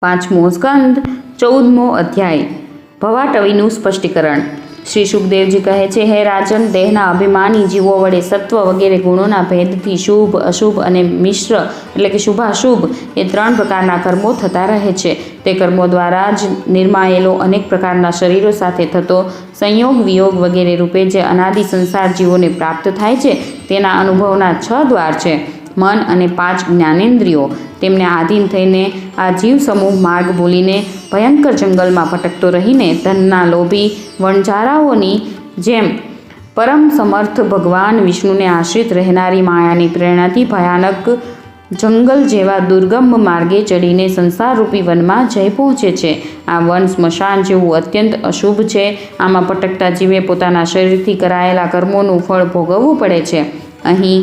પાંચમો સ્કંદ 14મો અધ્યાય ભવાટવીનું સ્પષ્ટીકરણ। શ્રી સુખદેવજી કહે છે, હે રાજન, દેહના અભિમાની જીવો વડે સત્વ વગેરે ગુણોના ભેદથી શુભ અશુભ અને મિશ્ર એટલે કે શુભાશુભ એ 3 પ્રકારના કર્મો થતા રહે છે। તે કર્મો દ્વારા જ નિર્માયેલો અનેક પ્રકારના શરીરો સાથે થતો સંયોગ વિયોગ વગેરે રૂપે જે અનાદિ સંસાર જીવોને પ્રાપ્ત થાય છે તેના અનુભવના 6 દ્વાર છે, મન અને 5 જ્ઞાનેન્દ્રિયો। તેમને આધીન થઈને આ જીવ સમૂહ માર્ગ ભૂલીને ભયંકર જંગલમાં ભટકતો રહીને ધનના લોભી વણઝારાઓની જેમ પરમ સમર્થ ભગવાન વિષ્ણુને આશ્રિત રહેનારી માયાની પ્રેરણાથી ભયાનક જંગલ જેવા દુર્ગમ માર્ગે ચડીને સંસારરૂપી વનમાં જઈ પહોંચે છે। આ વન સ્મશાન જેવું અત્યંત અશુભ છે। આમાં ભટકતા જીવે પોતાના શરીરથી કરાયેલા કર્મોનું ફળ ભોગવવું પડે છે। અહીં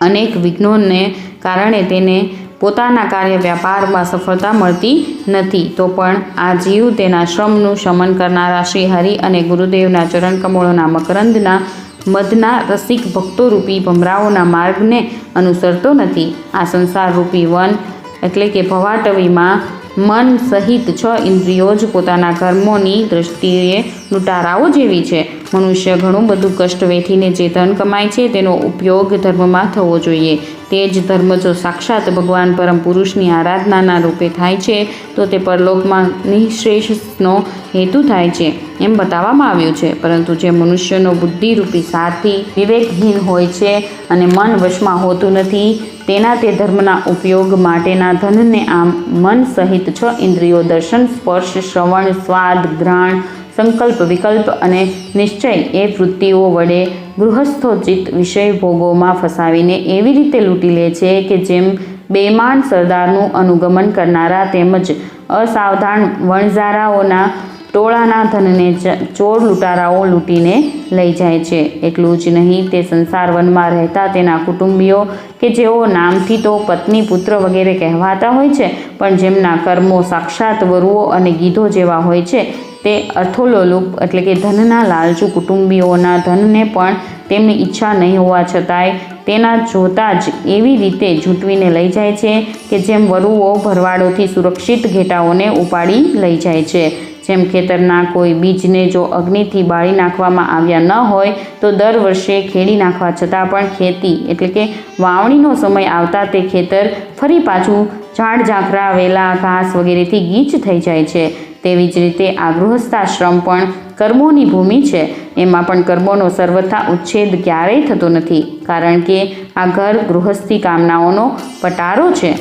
અનેક વિઘ્નોને કારણે તેને પોતાના કાર્ય વ્યાપારમાં સફળતા મળતી નથી, તો પણ આ જીવ તેના શ્રમનું શમન કરનારા શ્રી હરિ અને ગુરુદેવના ચરણકમળોના મકરંદના મધના રસિક ભક્તોરૂપી ભમરાઓના માર્ગને અનુસરતો નથી। આ સંસારરૂપી વન એટલે કે ભવાટવીમાં મન સહિત 6 ઇન્દ્રિયો જ પોતાના કર્મોની દૃષ્ટિએ લૂંટારાઓ જેવી છે। મનુષ્ય ઘણું બધું કષ્ટ વેઠીને જે ધન કમાય છે તેનો ઉપયોગ ધર્મમાં થવો જોઈએ। તે જ ધર્મ જો સાક્ષાત ભગવાન પરમ પુરુષની આરાધનાના રૂપે થાય છે તો તે પરલોકમાં નિઃશ્રેષનો હેતુ થાય છે એમ બતાવવામાં આવ્યું છે। પરંતુ જે મનુષ્યનો બુદ્ધિરૂપી સાથી વિવેકહીન હોય છે અને મન વશમાં હોતું નથી, તેના તે ધર્મના ઉપયોગ માટેના ધનને આમ મન સહિત 6 ઇન્દ્રિયો દર્શન, સ્પર્શ, શ્રવણ, સ્વાદ, ઘ્રાણ, સંકલ્પ, વિકલ્પ અને નિશ્ચય એ વૃત્તિઓ વડે ગૃહસ્થોચિત વિષય ભોગોમાં ફસાવીને એવી રીતે લૂંટી લે છે કે જેમ બેમાન સરદારનું અનુગમન કરનારા તેમજ અસાવધાન વણઝારાઓના ટોળાના ધનને ચોર લૂંટારાઓ લૂંટીને લઈ જાય છે। એટલું જ નહીં, તે સંસાર વનમાં રહેતા તેના કુટુંબીઓ કે જેઓ નામથી તો પત્ની, પુત્ર વગેરે કહેવાતા હોય છે, પણ જેમના કર્મો સાક્ષાત વરુઓ અને ગીધો જેવા હોય છે, તે અર્થોલોલુપ એટલે કે ધનના લાલચુ કુટુંબીઓના ધનને પણ તેમની ઈચ્છા નહીં હોવા છતાંય તેના જોતા જ એવી રીતે ઝૂંટવીને લઈ જાય છે કે જેમ વરુઓ ભરવાડોથી સુરક્ષિત ઘેટાઓને ઉપાડી લઈ જાય છે। જેમ ખેતરના કોઈ બીજને જો અગ્નિથી બાળી નાખવામાં આવ્યા ન હોય તો દર વર્ષે ખેડી નાખવા છતાં પણ ખેતી એટલે કે વાવણીનો સમય આવતા તે ખેતર ફરી પાછું ઝાડ ઝાંખરા, વેલા, ઘાસ વગેરેથી ગીચ થઈ જાય છે, તેવી જ રીતે આ ગૃહસ્થાશ્રમ પણ કર્મોની ભૂમિ છે। એમાં પણ કર્મોનો સર્વથા ઉચ્છેદ ક્યારેય થતો નથી, કારણ કે આ ઘર ગૃહસ્થી કામનાઓનો પટારો છે।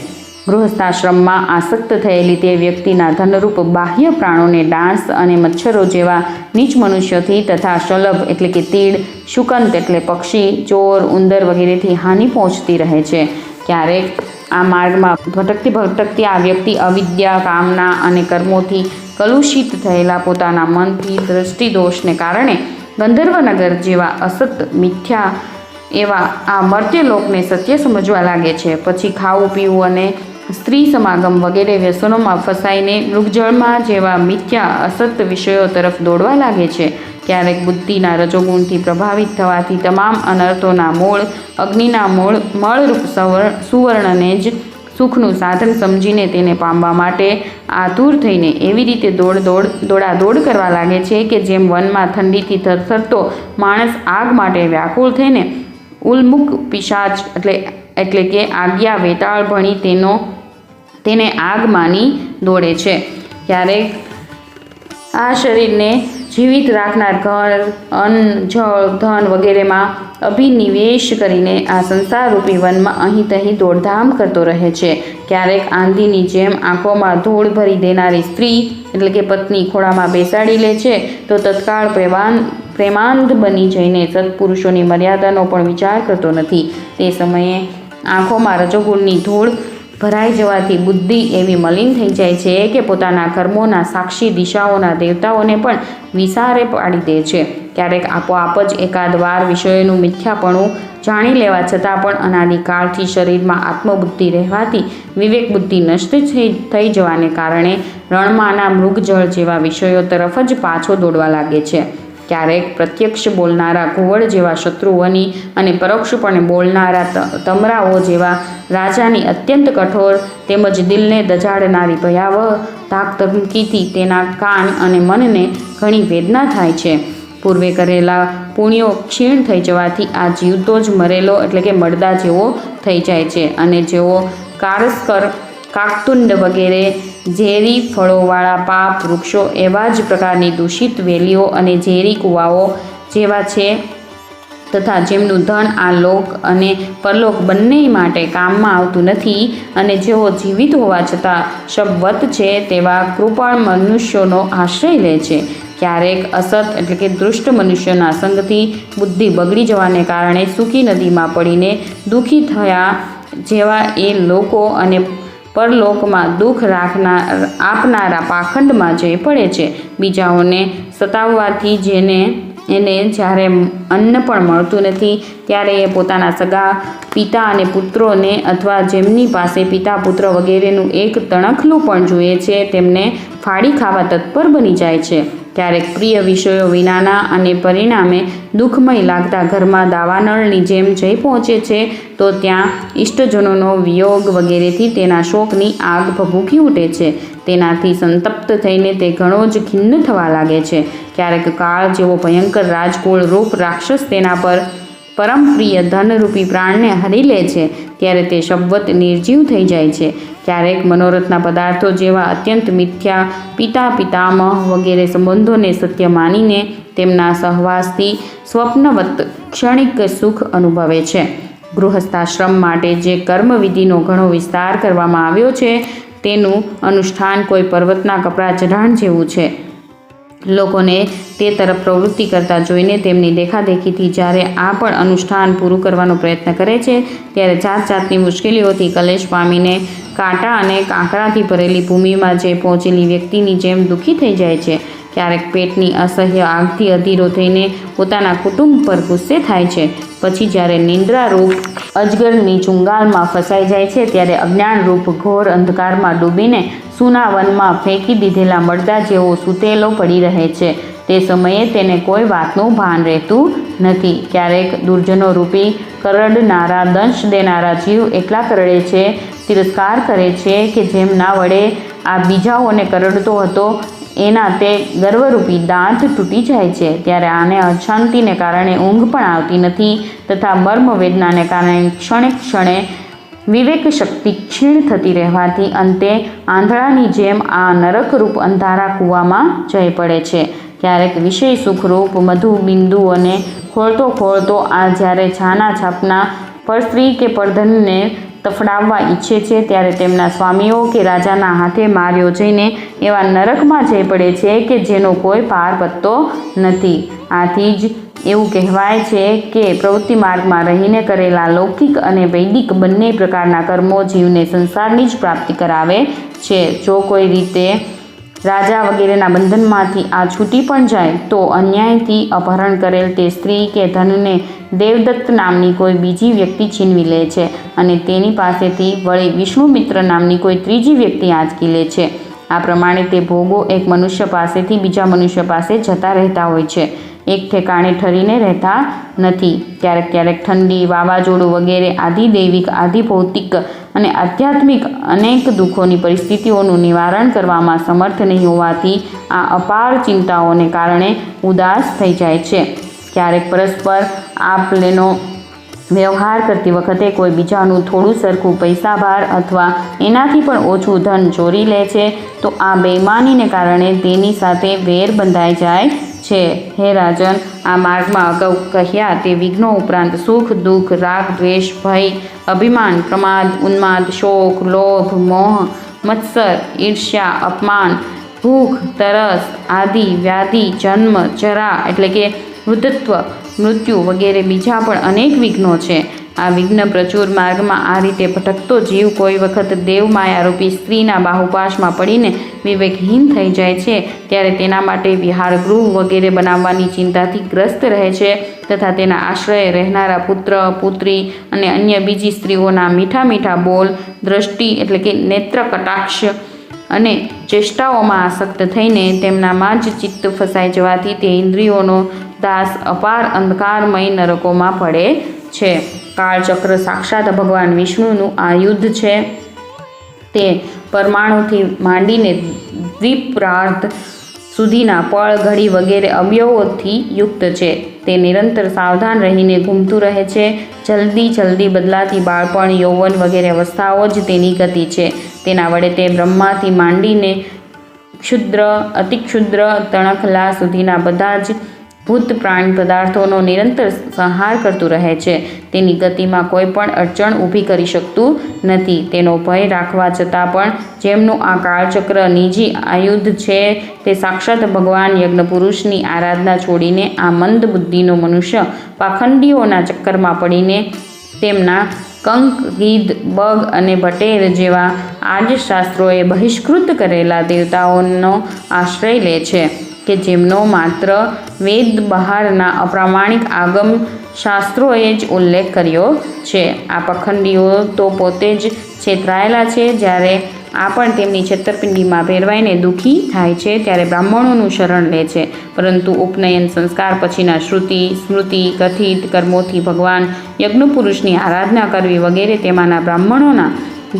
ગૃહસ્થાશ્રમમાં આસક્ત થયેલી તે વ્યક્તિના ધનરૂપ બાહ્ય પ્રાણોને ડાંસ અને મચ્છરો જેવા નીચ મનુષ્યોથી તથા શલભ એટલે કે તીડ, શુકંત એટલે પક્ષી, ચોર, ઉંદર વગેરેથી હાનિ પહોંચતી રહે છે। ક્યારેક આ માર્ગમાં ભટકતી આ વ્યક્તિ અવિદ્યા, કામના અને કર્મોથી કલુષિત થયેલા પોતાના મનથી દ્રષ્ટિદોષને કારણે ગંધર્વનગર જેવા અસત મિથ્યા એવા આ મર્ત્યલોકને સત્ય સમજવા લાગે છે। પછી ખાવું પીવું અને સ્ત્રી સમાગમ વગેરે વ્યસનોમાં ફસાઈને મૃગજળમાં જેવા મિથ્યા અસત વિષયો તરફ દોડવા લાગે છે। ક્યારેક બુદ્ધિના રજોગુણથી પ્રભાવિત થવાથી તમામ અનર્થોના મૂળ અગ્નિના મળરૂપ સુવર્ણને જ સુખનું સાધન સમજીને તેને પામવા માટે આતુર થઈને એવી રીતે દોડાદોડ કરવા લાગે છે કે જેમ વનમાં ઠંડીથી થરથરતો માણસ આગ માટે વ્યાકુળ થઈને ઉલ્મુક પિશાચ એટલે કે આજ્ઞા વેતાળ ભણી તેને આગ માની દોડે છે। ક્યારેક આ શરીરને જીવિત રાખનાર ઘર, અન્ન, જળ, ધન વગેરેમાં અભિનિવેશ કરીને આ સંસારરૂપી વનમાં અહીં તહીં દોડધામ કરતો રહે છે। ક્યારેક આંધીની જેમ આંખોમાં ધૂળ ભરી દેનારી સ્ત્રી એટલે કે પત્ની ખોળામાં બેસાડી લે છે તો તત્કાળ પ્રેમાંધ બની જઈને સત્પુરુષોની મર્યાદાનો પણ વિચાર કરતો નથી। તે સમયે આંખોમાં રજોગુણની ધૂળ ભરાઈ જવાથી બુદ્ધિ એવી મલિન થઈ જાય છે કે પોતાના કર્મોના સાક્ષી દિશાઓના દેવતાઓને પણ વિસારે પાડી દે છે। ક્યારેક આપોઆપ જ એકાદ વાર વિષયોનું મિથ્યાપણું જાણી લેવા છતાં પણ અનાદિકાળથી શરીરમાં આત્મબુદ્ધિ રહેવાથી વિવેક બુદ્ધિ નષ્ટ થઈ જવાને કારણે રણમાંના મૃગજળ જેવા વિષયો તરફ જ પાછો દોડવા લાગે છે। ક્યારેક પ્રત્યક્ષ બોલનારા ઘુવડ જેવા શત્રુઓની અને પરોક્ષપણે બોલનારા તમરાઓ જેવા રાજાની અત્યંત કઠોર તેમજ દિલને દજાડનારી ભયાવહ ધાકધમકીથી તેના કાન અને મનને ઘણી વેદના થાય છે. પૂર્વે કરેલા પુણ્યો ક્ષીણ થઈ જવાથી આ જીવતો જ મરેલો એટલે કે મરદા જેવો થઈ જાય છે અને જેઓ કારસ્કર, કાકતુંડ વગેરે ઝેરી ફળોવાળા પાપ વૃક્ષો એવા જ પ્રકારની દૂષિત વેલીઓ અને ઝેરી કૂવાઓ જેવા છે તથા જેમનું ધન આ લોક અને પરલોક બંને માટે કામમાં આવતું નથી અને જેઓ જીવિત હોવા છતાં શબવત છે તેવા કૃપણ મનુષ્યોનો આશ્રય લે છે. ક્યારેક અસત એટલે કે દુષ્ટ મનુષ્યોના સંગથી બુદ્ધિ બગડી જવાને કારણે સૂકી નદીમાં પડીને દુઃખી થયા જેવા એ લોકો અને પરલોકમાં દુઃખ આપનારા પાખંડમાં જઈ પડે છે. બીજાઓને સતાવવાથી એને જ્યારે અન્ન પણ મળતું નથી ત્યારે એ પોતાના સગા પિતા અને પુત્રોને અથવા જેમની પાસે પિતા પુત્ર વગેરેનું એક તણખલું પણ જોઈએ છે તેમને ફાડી ખાવા તત્પર બની જાય છે. ક્યારેક પ્રિય વિષયો વિનાના અને પરિણામે દુઃખમય લાગતા ઘરમાં દાવાનળની જેમ જઈ પહોંચે છે તો ત્યાં ઇષ્ટજનોનો વિયોગ વગેરેથી તેના શોકની આગ ભભૂકી ઉઠે છે. તેનાથી સંતપ્ત થઈને તે ઘણો જ ખિન્ન થવા લાગે છે. ક્યારેક કાળ જેવો ભયંકર રાજકુળ રૂપ રાક્ષસ તેના પર પરમ પ્રિય ધનરૂપી પ્રાણને હરી લે છે ત્યારે તે શબવત નિર્જીવ થઈ જાય છે. ક્યારેક મનોરથના પદાર્થો જેવા અત્યંત મિથ્યા પિતામહ વગેરે સંબંધોને સત્ય માનીને તેમના સહવાસથી સ્વપ્નવત ક્ષણિક સુખ અનુભવે છે. ગૃહસ્થાશ્રમ માટે જે કર્મવિધિનો ઘણો વિસ્તાર કરવામાં આવ્યો છે તેનું અનુષ્ઠાન કોઈ પર્વતના કપરા ચઢાણ જેવું છે. લોકોને તે તરફ પ્રવૃત્તિ કરતા જોઈને તેમની દેખાદેખીથી જ્યારે આ પણ અનુષ્ઠાન પૂરું કરવાનો પ્રયત્ન કરે છે ત્યારે જાત જાતની મુશ્કેલીઓથી કલેશ પામીને કાંટા અને કાંકરાથી ભરેલી ભૂમિમાં જે પહોંચેલી વ્યક્તિની જેમ દુઃખી થઈ જાય છે. ક્યારેક પેટની અસહ્ય આગથી અધીરો થઈને પોતાના કુટુંબ પર ગુસ્સે થાય છે. પછી જ્યારે નિંદ્રારૂપ અજગરની ચુંગાલમાં ફસાઈ જાય છે ત્યારે અજ્ઞાનરૂપ ઘોર અંધકારમાં ડૂબીને સૂના વનમાં ફેંકી દીધેલા મરદા જેવો સૂતેલો પડી રહે છે. તે સમયે તેને કોઈ વાતનું ભાન રહેતું નથી. ક્યારેક દુર્જનો રૂપી કરડનારા દંશ દેનારા જીવ એટલા કરડે છે, તિરસ્કાર કરે છે કે જેમના વડે આ બીજાઓને કરડતો હતો એના તે ગર્વરૂપી દાંત તૂટી જાય છે. ત્યારે આને અશાંતિને કારણે ઊંઘ પણ આવતી નથી તથા મર્મ વેદનાને કારણે ક્ષણે ક્ષણે વિવેક શક્તિ ક્ષીણ થતી રહેવાથી અંતે આંધળાની જેમ આ નરકરૂપ અંધારા કૂવામાં જઈ પડે છે. ક્યારેક વિષય સુખરૂપ મધુ બિંદુઓને ખોળતો આ જ્યારે છાના છાપના પરસ્ત્રી કે પરધનને તફડાવવા ઈચ્છે છે ત્યારે તેમના સ્વામીઓ કે રાજાના હાથે માર્યો જઈને એવા નરકમાં જઈ પડે છે કે જેનો કોઈ પાર પત્તો નથી. આથી જ એવું કહેવાય છે કે પ્રવૃત્તિ માર્ગમાં રહીને કરેલા લૌકિક અને વૈદિક બંને પ્રકારના કર્મો જીવને સંસારની જ પ્રાપ્તિ કરાવે છે. જો કોઈ રીતે રાજા વગેરેના બંધનમાંથી આ છૂટી પણ જાય તો અન્યાયથી અપહરણ કરેલ તે સ્ત્રી કે ધનને દેવદત્ત નામની કોઈ બીજી વ્યક્તિ છીનવી લે છે અને તેની પાસેથી વળી વિષ્ણુમિત્ર નામની કોઈ ત્રીજી વ્યક્તિ આંચકી લે છે. આ પ્રમાણે તે ભોગો એક મનુષ્ય પાસેથી બીજા મનુષ્ય પાસે જતા રહેતા હોય છે, એક ઠેકાણે ઠરીને રહેતા નથી. ક્યારેક ક્યારેક ઠંડી, વાવાઝોડું વગેરે આદિ દૈવિક, આદિ ભૌતિક અને આધ્યાત્મિક અનેક દુઃખોની પરિસ્થિતિઓનું નિવારણ કરવામાં સમર્થ નહીં હોવાથી આ અપાર ચિંતાઓને કારણે ઉદાસ થઈ જાય છે. ક્યારેક પરસ્પર આપ-લેનો વ્યવહાર કરતી વખતે કોઈ બીજાનું થોડું સરખું પૈસાભાર અથવા એનાથી પણ ઓછું ધન ચોરી લે છે તો આ બેઈમાનીને કારણે તેની સાથે વેર બંધાઈ જાય છે. હે રાજન, આ માર્ગમાં અગાઉ કહ્યા તે વિઘ્નો ઉપરાંત સુખ, દુઃખ, રાગ, દ્વેષ, ભય, અભિમાન, પ્રમાદ, ઉન્માદ, શોક, લોભ, મોહ, મત્સર, ઈર્ષ્યા, અપમાન, ભૂખ, તરસ, આદિ, વ્યાધિ, જન્મ, જરા એટલે કે વૃદ્ધત્વ, મૃત્યુ વગેરે બીજા પણ અનેક વિઘ્નો છે. આ વિઘ્ન પ્રચુર માર્ગમાં આ રીતે ભટકતો જીવ કોઈ વખત દેવમાયારૂપી સ્ત્રીના બાહુપાશમાં પડીને વિવેકહીન થઈ જાય છે ત્યારે તેના માટે વિહારગૃહ વગેરે બનાવવાની ચિંતાથી ગ્રસ્ત રહે છે તથા તેના આશ્રયે રહેનારા પુત્ર, પુત્રી અને અન્ય બીજી સ્ત્રીઓના મીઠા મીઠા બોલ, દ્રષ્ટિ એટલે કે નેત્ર કટાક્ષ અને ચેષ્ટાઓમાં આસક્ત થઈને તેમનામાં જ ચિત્ત ફસાઈ જવાથી તે ઇન્દ્રિયોનો દાસ અપાર અંધકારમય નરકોમાં પડે છે. કાળચક્ર સાક્ષાત ભગવાન વિષ્ણુનું આયુધ છે. તે પરમાણુથી માંડીને દ્વિપ્રાર્ધ સુધીના પળ, ઘડી વગેરે અવયવોથી યુક્ત છે. તે નિરંતર સાવધાન રહીને ઘૂમતું રહે છે. જલ્દી બદલાતી બાળપણ, યૌવન વગેરે અવસ્થાઓ જ તેની ગતિ છે. તેના વડે તે બ્રહ્માથી માંડીને ક્ષુદ્ર, અતિક્ષુદ્ર, તણખલા સુધીના બધા જ ભૂત પ્રાણી પદાર્થોનો નિરંતર સંહાર કરતું રહે છે. તેની ગતિમાં કોઈ પણ અડચણ ઊભી કરી શકતું નથી. તેનો ભય રાખવા છતાં પણ જેમનું આ કાળચક્ર નિજી આયુધ છે, તે સાક્ષાત ભગવાન યજ્ઞપુરુષની આરાધના છોડીને આ મંદ બુદ્ધિનો મનુષ્ય પાખંડીઓના ચક્કરમાં પડીને તેમના કંક, ગીધ, બગ અને બટેર જેવા આજ શાસ્ત્રોએ બહિષ્કૃત કરેલા દેવતાઓનો આશ્રય લે છે કે જેમનો માત્ર વેદ બહારના અપ્રામાણિક આગમ શાસ્ત્રોએ જ ઉલ્લેખ કર્યો છે. આ પખંડીઓ તો પોતે જ છેતરાયેલા છે. જ્યારે આ પણ તેમની છેતરપિંડીમાં ભેરવાઈને દુઃખી થાય છે ત્યારે બ્રાહ્મણોનું શરણ લે છે. પરંતુ ઉપનયન સંસ્કાર પછીના શ્રુતિ, સ્મૃતિ, કથિત કર્મોથી ભગવાન યજ્ઞપુરુષની આરાધના કરવી વગેરે તેમાંના બ્રાહ્મણોના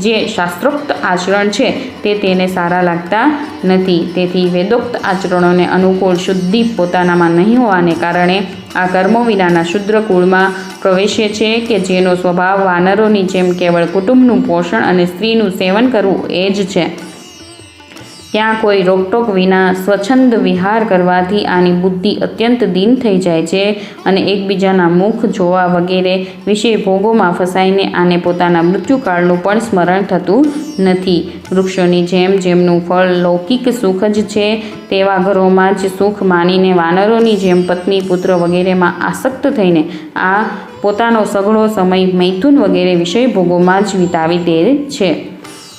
જે શાસ્ત્રોક્ત આચરણ છે તે તેને સારા લાગતા નથી. તેથી વેદોક્ત આચરણોને અનુકૂળ શુદ્ધિ પોતાનામાં નહીં હોવાને કારણે આ કર્મો વિનાના શુદ્ર કુળમાં પ્રવેશે છે કે જેનો સ્વભાવ વાનરોની જેમ કેવળ કુટુંબનું પોષણ અને સ્ત્રીનું સેવન કરવું એ જ છે. ત્યાં કોઈ રોકટોક વિના સ્વચ્છંદ વિહાર કરવાથી આની બુદ્ધિ અત્યંત દીન થઈ જાય છે અને એકબીજાના મુખ જોવા વગેરે વિષય ભોગોમાં ફસાઈને આને પોતાના મૃત્યુકાળનું પણ સ્મરણ થતું નથી. વૃક્ષોની જેમ જેમનું ફળ લૌકિક સુખ જ છે તેવા ઘરોમાં જ સુખ માનીને વાનરોની જેમ પત્ની, પુત્ર વગેરેમાં આસક્ત થઈને આ પોતાનો સઘળો સમય મૈથુન વગેરે વિષય ભોગોમાં જ વિતાવી દે છે.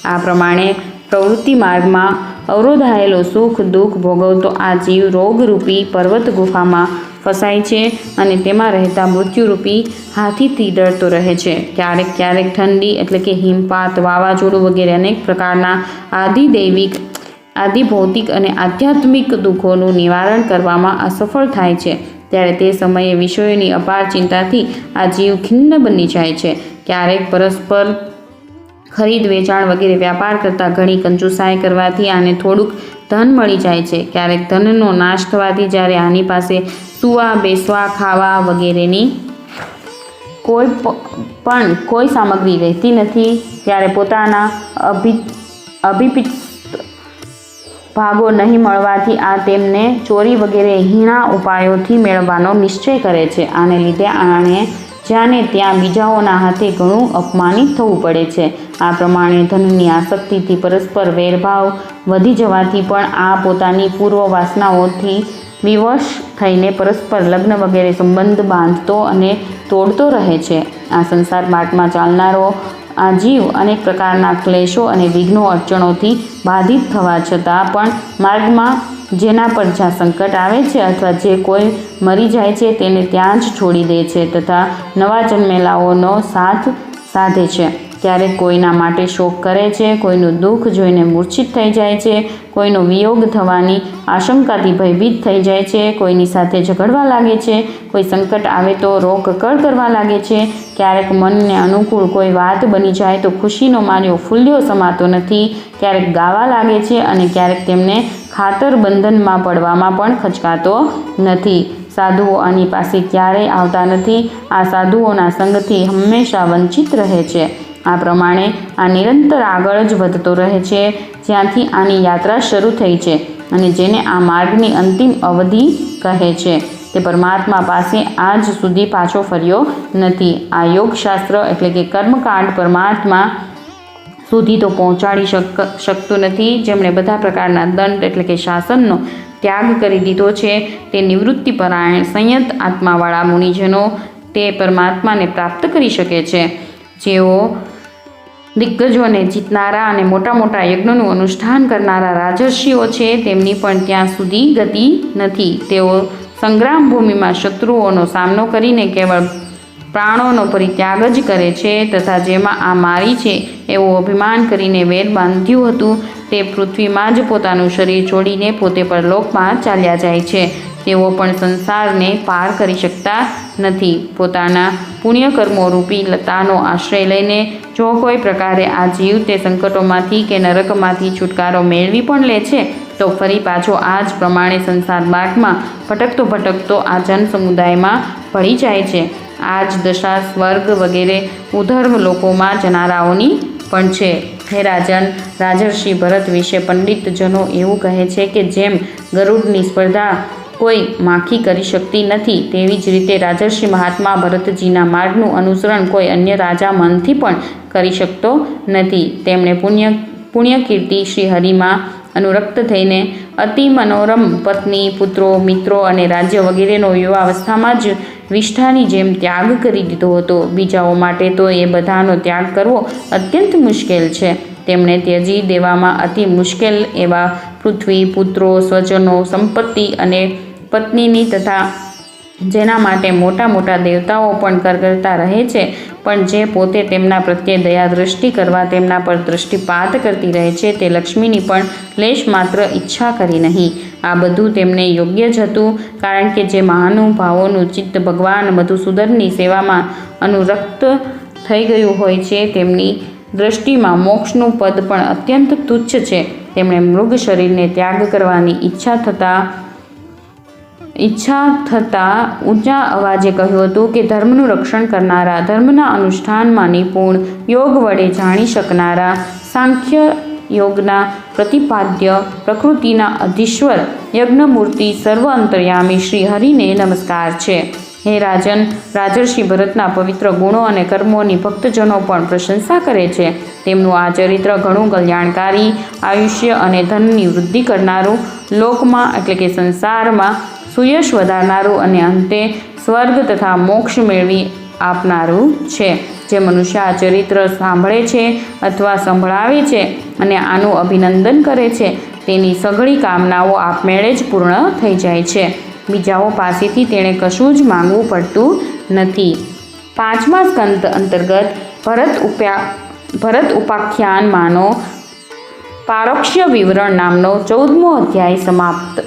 આ પ્રમાણે પ્રવૃત્તિ માર્ગમાં અવરોધાયેલો સુખ દુઃખ ભોગવતો આ જીવ રોગરૂપી પર્વત ગુફામાં ફસાય છે અને તેમાં રહેતા મૃત્યુરૂપી હાથીથી ડરતો રહે છે. ક્યારેક ઠંડી એટલે કે હિમપાત, વાવાઝોડું વગેરે અનેક પ્રકારના આધિદૈવિક, આધિભૌતિક અને આધ્યાત્મિક દુઃખોનું નિવારણ કરવામાં અસફળ થાય છે. ત્યારે તે સમયે વિષયોની અપાર ચિંતાથી આ જીવ ખિન્ન બની જાય છે. ક્યારેક પરસ્પર ખરીદ વેચાણ વગેરે વ્યાપાર કરતાં ઘણી કંજુસાઈ કરવાથી આને થોડુંક ધન મળી જાય છે. ક્યારેક ધનનો નાશ થવાથી જ્યારે આની પાસે સૂવા, બેસવા, ખાવા વગેરેની કોઈ સામગ્રી રહેતી નથી ત્યારે પોતાના અભિપિત ભાગો નહીં મળવાથી આ તેમને ચોરી વગેરે હીણા ઉપાયોથી મેળવવાનો નિશ્ચય કરે છે. આને લીધે આણે જ્યાંને ત્યાં બીજાઓના હાથે ઘણું અપમાનિત થવું પડે છે. આ પ્રમાણે ધનની આસક્તિથી પરસ્પર વેરભાવ વધી જવાથી પણ આ પોતાની પૂર્વ વાસનાઓથી વિવશ થઈને પરસ્પર લગ્ન વગેરે સંબંધ બાંધતો અને તોડતો રહે છે. આ સંસાર માર્ગમાં ચાલનારો આ જીવ અનેક પ્રકારના ક્લેશો અને વિઘ્નો અડચણોથી બાધિત થવા છતાં પણ માર્ગમાં જેના પર જ્યાં સંકટ આવે છે અથવા જે કોઈ મરી જાય છે તેને ત્યાં જ છોડી દે છે તથા નવા જન્મેલાઓનો સાથ સાધે છે. ક્યારેક કોઈના માટે શોક કરે છે, કોઈનું દુઃખ જોઈને મૂર્છિત થઈ જાય છે, કોઈનો વિયોગ થવાની આશંકાથી ભયભીત થઈ જાય છે, કોઈની સાથે ઝઘડવા લાગે છે, કોઈ સંકટ આવે તો રોકકળ કરવા લાગે છે. ક્યારેક મનને અનુકૂળ કોઈ વાત બની જાય તો ખુશીનો માર્યો ફૂલ્યો સમાતો નથી. ક્યારેક ગાવા લાગે છે અને ક્યારેક તેમને ખાતર બંધનમાં પડવામાં પણ ખચકાતો નથી. સાધુઓ આની પાસે ક્યારેય આવતા નથી. આ સાધુઓના સંગથી હંમેશા વંચિત રહે છે. આ પ્રમાણે આ નિરંતર આગળ જ વધતો રહે છે જ્યાંથી આની યાત્રા શરૂ થઈ છે અને જેને આ માર્ગની અંતિમ અવધિ કહે છે તે પરમાત્મા પાસે આજ સુધી પાછો ફર્યો નથી. આ યોગશાસ્ત્ર એટલે કે કર્મકાંડ પરમાત્મા સુધી તો પહોંચાડી શકતું નથી. જેમણે બધા પ્રકારના દંડ એટલે કે શાસનનો ત્યાગ કરી દીધો છે તે નિવૃત્તિપરાયણ સંયત આત્માવાળા મુનિજનો તે પરમાત્માને પ્રાપ્ત કરી શકે છે. જેઓ દિગ્ગજોને જીતનારા અને મોટા મોટા યજ્ઞોનું અનુષ્ઠાન કરનારા રાજર્ષિઓ છે તેમની પણ ત્યાં સુધી ગતિ નથી. તેઓ સંગ્રામ ભૂમિમાં શત્રુઓનો સામનો કરીને કેવળ પ્રાણોનો પરિત્યાગ જ કરે છે તથા જેમાં આ મારી છે એવું અભિમાન કરીને વેર બાંધ્યું હતું તે પૃથ્વીમાં જ પોતાનું શરીર છોડીને પોતે પરલોકમાં ચાલ્યા જાય છે. તેઓ પણ સંસારને પાર કરી શકતા નથી. પોતાના પુણ્યકર્મો રૂપી લતાનો આશ્રય લઈને જો કોઈ પ્રકારે આ જીવ તે સંકટોમાંથી કે નરકમાંથી છુટકારો મેળવી પણ લે છે તો ફરી પાછો આ જ પ્રમાણે સંસાર માર્ગમાં ભટકતો આ જન સમુદાયમાં ભળી જાય છે. આ જ દશા સ્વર્ગ વગેરે ઉધર્વ લોકોમાં જનારાઓની પણ છે. હે રાજન, રાજર્ષિ ભરત વિશે પંડિતજનો એવું કહે છે કે જેમ ગરુડની સ્પર્ધા કોઈ માખી કરી શકતી નથી, તેવી જ રીતે રાજર્ષિ મહાત્મા ભરતજીના માર્ગનું અનુસરણ કોઈ અન્ય રાજા મનથી પણ કરી શકતો નથી. તેમણે પુણ્યકીર્તિ શ્રી હરિમાં અનુરક્ત થઈને અતિ મનોરમ પત્ની, પુત્રો, મિત્રો અને રાજ્ય વગેરેનો યુવાવસ્થામાં જ વિષ્ઠાની જેમ ત્યાગ કરી દીધો હતો. બીજાઓ માટે તો એ બધાનો ત્યાગ કરવો અત્યંત મુશ્કેલ છે. તેમણે ત્યજી દેવામાં અતિ મુશ્કેલ એવા પૃથ્વી, પુત્રો, સ્વજનો, સંપત્તિ અને પત્નીની તથા જેના માટે મોટા મોટા દેવતાઓ પણ કરતા રહે છે, પણ જે પોતે તેમના પ્રત્યે દયા દૃષ્ટિ કરવા તેમના પર દૃષ્ટિપાત કરતી રહે છે, તે લક્ષ્મીની પણ લેશ માત્ર ઈચ્છા કરી નહીં. આ બધું તેમને યોગ્ય જ હતું, કારણ કે જે મહાનુભાવોનું ચિત્ત ભગવાન મધુસૂદનની સેવામાં અનુરક્ત થઈ ગયું હોય છે, તેમની દૃષ્ટિમાં મોક્ષનું પદ પણ અત્યંત તુચ્છ છે. તેમણે મૃગ શરીરને ત્યાગ કરવાની ઈચ્છા થતાં ઊંચા અવાજે કહ્યું હતું કે ધર્મનું રક્ષણ કરનારા, ધર્મના અનુષ્ઠાનમાં નિપુણ, યોગ વડે જાણી શકનારા, સાંખ્ય યોગના પ્રતિપાદ્ય, પ્રકૃતિના અધીશ્વર, યજ્ઞમૂર્તિ, સર્વ અંતર્યામી શ્રી હરિને નમસ્કાર છે. હે રાજન, રાજર્ષિ ભરતના પવિત્ર ગુણો અને કર્મોની ભક્તજનો પણ પ્રશંસા કરે છે. તેમનું આ ચરિત્ર ઘણું કલ્યાણકારી, આયુષ્ય અને ધનની વૃદ્ધિ કરનારું, લોકમાં એટલે કે સંસારમાં સુયશ વધારનારું અને અંતે સ્વર્ગ તથા મોક્ષ મેળવી આપનારું છે. જે મનુષ્ય આ ચરિત્ર સાંભળે છે અથવા સંભળાવે છે અને આનું અભિનંદન કરે છે, તેની સઘળી કામનાઓ આપમેળે જ પૂર્ણ થઈ જાય છે. બીજાઓ પાસેથી તેણે કશું જ માંગવું પડતું નથી. 5મા સ્કંદ અંતર્ગત ભરત ઉપાખ્યાનમાંનો પારોક્ષ્ય વિવરણ નામનો 14મો અધ્યાય સમાપ્ત.